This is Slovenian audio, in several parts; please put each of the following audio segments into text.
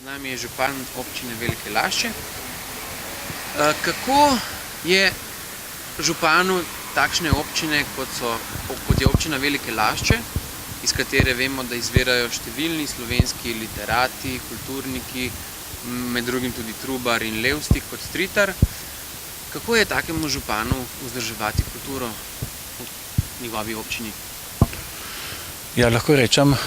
Z nami je župan občine Velike Lašče. Kako je županu takšne občine, kot je občina Velike Lašče, iz katere vemo, da izvirajo številni slovenski literati, kulturniki, med drugim tudi Trubar in Levstik kot Stritar, kako je takemu županu vzdrževati kulturo v njegovi občini? Ja, lahko rečem,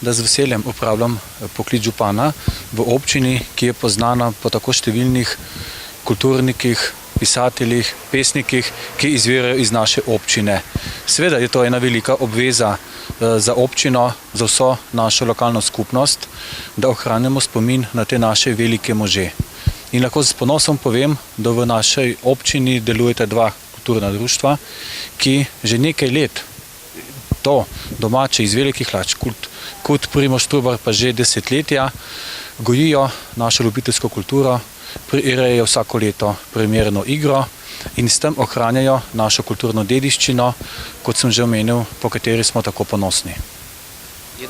da z veseljem upravljam poklic župana v občini, ki je poznana po tako številnih kulturnikih, pisateljih, pesnikih, ki izvirajo iz naše občine. Seveda je to ena velika obveza za občino, za vso našo lokalno skupnost, da ohranimo spomin na te naše velike može. In lahko s ponosom povem, da v našej občini delujeta dva kulturna društva, ki že nekaj let to domače iz Velikih Lašč, Kult Primož Trubar pa že desetletja, gojijo našo ljubiteljsko kulturo, prirejajo vsako leto primerno igro in s tem ohranjajo našo kulturno dediščino, kot sem že omenil, po kateri smo tako ponosni. Je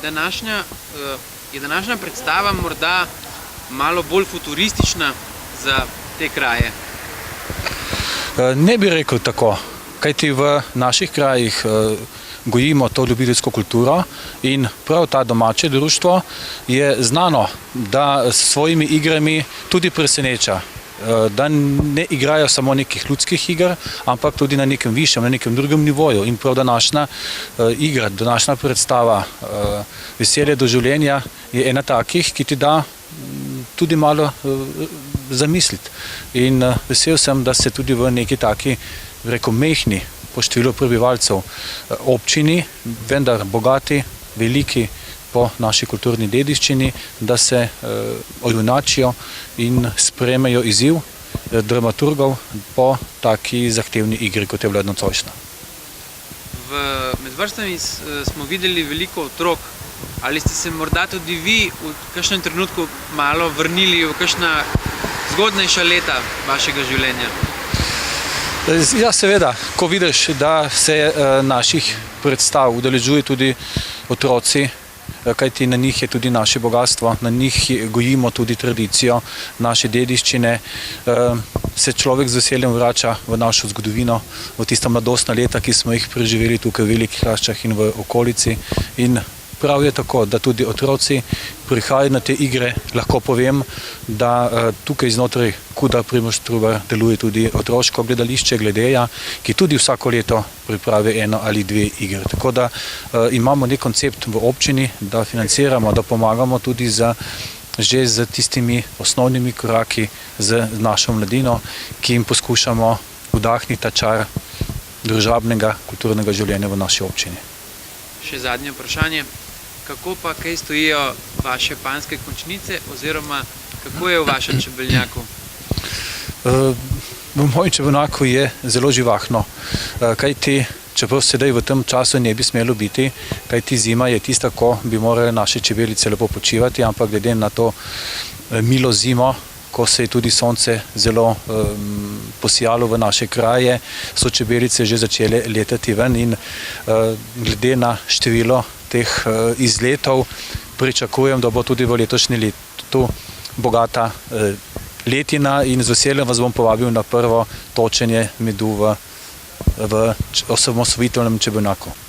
današnja predstava morda malo bolj futuristična za te kraje? Ne bi rekel tako, kajti v naših krajih gojimo to ljubiteljsko kulturo in prav ta domače društvo je znano, da s svojimi igrami tudi preseneča, da ne igrajo samo nekih ljudskih iger, ampak tudi na nekem višjem, na nekem drugem nivoju. In prav današnja igra, današnja predstava Veselje do življenja je ena takih, ki ti da tudi malo zamisliti. In vesel sem, da se tudi v neki taki, rekel, mehni po številu prebivalcev občini, vendar bogati, veliki po naši kulturni dediščini, da se ojunačijo in sprejmejo izziv dramaturgov po taki zahtevni igri, kot je bila nocojšnja. Med vrstami smo videli veliko otrok. Ali ste se morda tudi vi v kakšnem trenutku malo vrnili v kakšna zgodnejša leta vašega življenja? Ja, seveda, ko vidiš, da se naših predstav udeležujejo tudi otroci, kajti na njih je tudi naše bogatstvo, na njih gojimo tudi tradicijo naše dediščine, se človek z veseljem vrača v našo zgodovino, v tista mladostna leta, ki smo jih preživeli tukaj v Velikih Laščah in v okolici. In prav je tako, da tudi otroci prihajajo na te igre. Lahko povem, da tukaj znotraj Kuda Primož Trubar deluje tudi otroško gledališče Gledeja, ki tudi vsako leto pripravi eno ali dve igre. Tako da imamo nek koncept v občini, da financiramo, da pomagamo tudi že z tistimi osnovnimi koraki z našo mladino, ki jim poskušamo vdahniti ta čar družabnega, kulturnega življenja v naši občini. Še zadnje vprašanje. Kako pa kaj stojijo vaše panjske končnice oziroma kako je v vašem čebelnjaku? V mojem čebelnjaku je zelo živahno, kajti čeprav sedaj v tem času ne bi smelo biti, kajti zima je tista, ko bi morale naše čebelice lepo počivati, ampak glede na to milo zimo, ko se je tudi sonce zelo posijalo v naše kraje, so čebelice že začele letati ven in glede na število teh izletov pričakujem, da bo tudi v letošnjem letu bogata letina in z veseljem vas bom povabil na prvo točenje medu v osamosvojitvenem čebelnjaku.